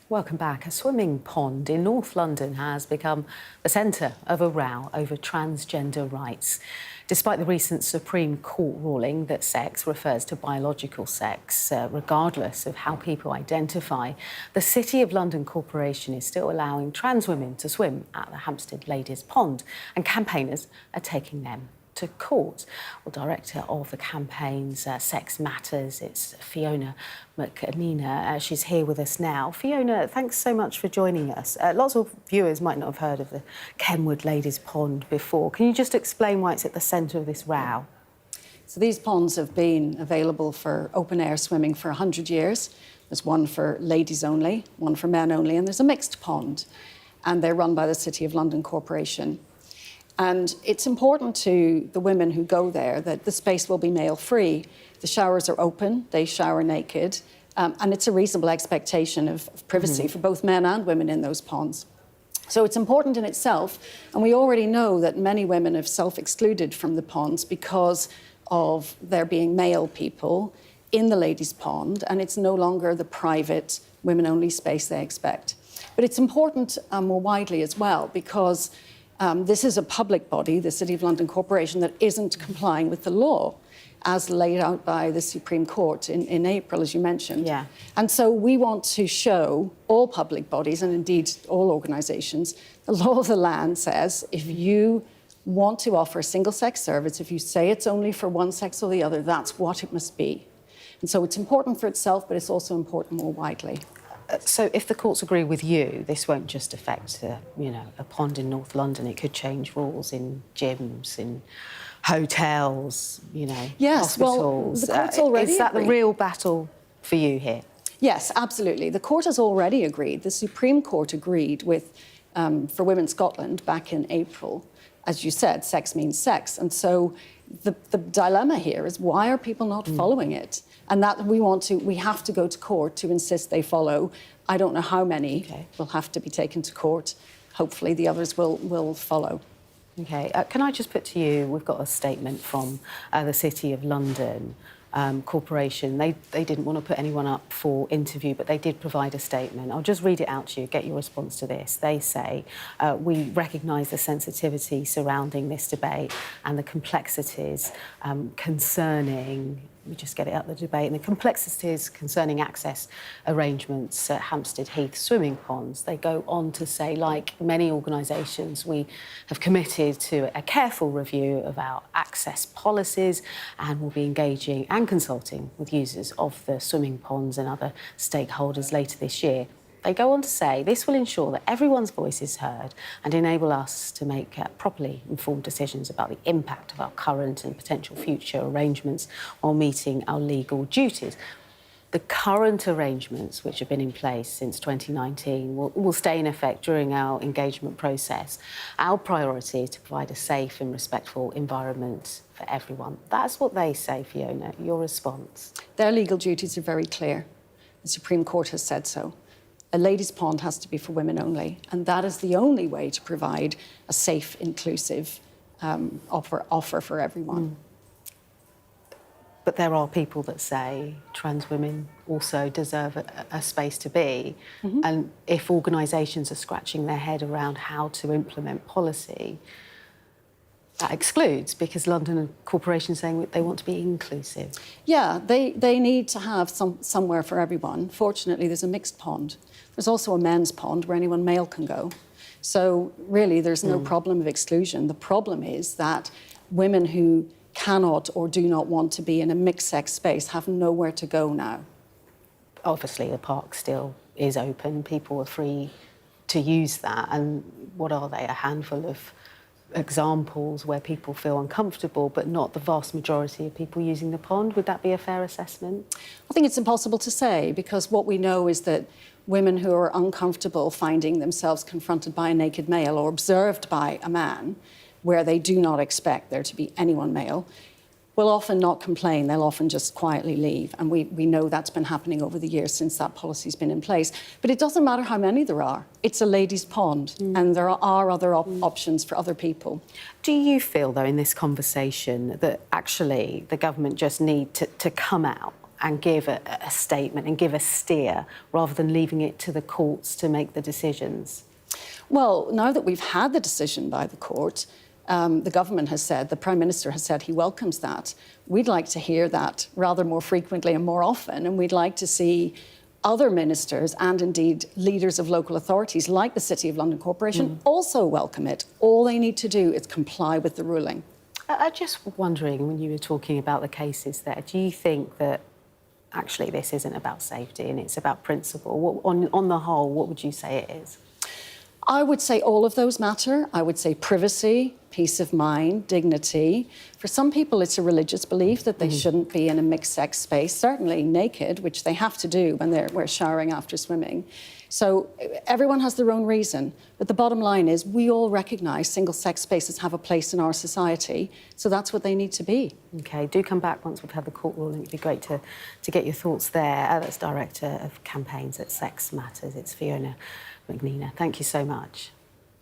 Welcome back. A swimming pond in North London has become the centre of a row over transgender rights. Despite the recent Supreme Court ruling that sex refers to biological sex, regardless of how people identify, the City of London Corporation is still allowing trans women to swim at the Hampstead Ladies Pond, and campaigners are taking them to court. Well, director of the campaign's Sex Matters, it's Fiona McAnena. She's here with us now. Fiona, thanks so much for joining us. Lots of viewers might not have heard of the Kenwood Ladies Pond before. Can you just explain why it's at the centre of this row? So these ponds have been available for open-air swimming for 100 years. There's one for ladies only, one for men only, and there's a mixed pond. And they're run by the City of London Corporation. And it's important to the women who go there that the space will be male-free. The showers are open, they shower naked, and it's a reasonable expectation of privacy for both men and women in those ponds. So it's important in itself, and we already know that many women have self-excluded from the ponds because of there being male people in the ladies' pond, and it's no longer the private, women-only space they expect. But it's important more widely as well, because this is a public body, the City of London Corporation, that isn't complying with the law as laid out by the Supreme Court in April, as you mentioned. Yeah. And so we want to show all public bodies, and indeed all organisations, the law of the land says if you want to offer a single-sex service, if you say it's only for one sex or the other, that's what it must be. And so it's important for itself, but it's also important more widely. So if the courts agree with you, this won't just affect, a pond in North London. It could change rules in gyms, in hotels, yes, hospitals. Well, the court's already Is that agreed. the real battle for you here? Yes, absolutely. The court has already agreed. The Supreme Court agreed with, for Women Scotland back in April. As you said, sex means sex. And so the dilemma here is, why are people not following it? And that we have to go to court to insist they follow. I don't know how many will have to be taken to court. Hopefully the others will follow. OK. Can I just put to you, we've got a statement from the City of London Corporation. They didn't want to put anyone up for interview, but they did provide a statement. I'll just read it out to you, get your response to this. They say, we recognise the sensitivity surrounding this debate and the complexities concerning... We just get it out the debate, and the complexities concerning access arrangements at Hampstead Heath swimming ponds. They go on to say, like many organisations, we have committed to a careful review of our access policies and will be engaging and consulting with users of the swimming ponds and other stakeholders later this year. They go on to say this will ensure that everyone's voice is heard and enable us to make properly informed decisions about the impact of our current and potential future arrangements while meeting our legal duties. The current arrangements, which have been in place since 2019, will stay in effect during our engagement process. Our priority is to provide a safe and respectful environment for everyone. That's what they say, Fiona. Your response? Their legal duties are very clear. The Supreme Court has said so. A ladies' pond has to be for women only, and that is the only way to provide a safe, inclusive offer for everyone. But there are people that say trans women also deserve a space to be. And if organisations are scratching their head around how to implement policy, that excludes, because London Corporation is saying they want to be inclusive. Yeah, they need to have somewhere for everyone. Fortunately, there's a mixed pond. There's also a men's pond where anyone male can go. So really, there's no problem of exclusion. The problem is that women who cannot or do not want to be in a mixed-sex space have nowhere to go now. Obviously, the park still is open. People are free to use that. And what are they? A handful of examples where people feel uncomfortable, but not the vast majority of people using the pond. Would that be a fair assessment? I think it's impossible to say, because what we know is that women who are uncomfortable finding themselves confronted by a naked male or observed by a man where they do not expect there to be anyone male will often not complain. They'll often just quietly leave. And we know that's been happening over the years since that policy's been in place. But it doesn't matter how many there are. It's a ladies' pond, and there are other options for other people. Do you feel, though, in this conversation that actually the government just need to come out and give a statement and give a steer rather than leaving it to the courts to make the decisions? Well, now that we've had the decision by the court, the government has said, the Prime Minister has said he welcomes that. We'd like to hear that rather more frequently and more often, and we'd like to see other ministers and indeed leaders of local authorities like the City of London Corporation also welcome it. All they need to do is comply with the ruling. I'm just wondering, when you were talking about the cases there, do you think that actually this isn't about safety and it's about principle? On the whole, what would you say it is? I would say all of those matter. I would say privacy, peace of mind, dignity. For some people, it's a religious belief that they shouldn't be in a mixed-sex space, certainly naked, which they have to do when we're showering after swimming. So everyone has their own reason. But the bottom line is we all recognise single-sex spaces have a place in our society, so that's what they need to be. OK, do come back once we've had the court ruling. It'd be great to get your thoughts there. That's Director of Campaigns at Sex Matters. It's Fiona McAnena. Thank you so much.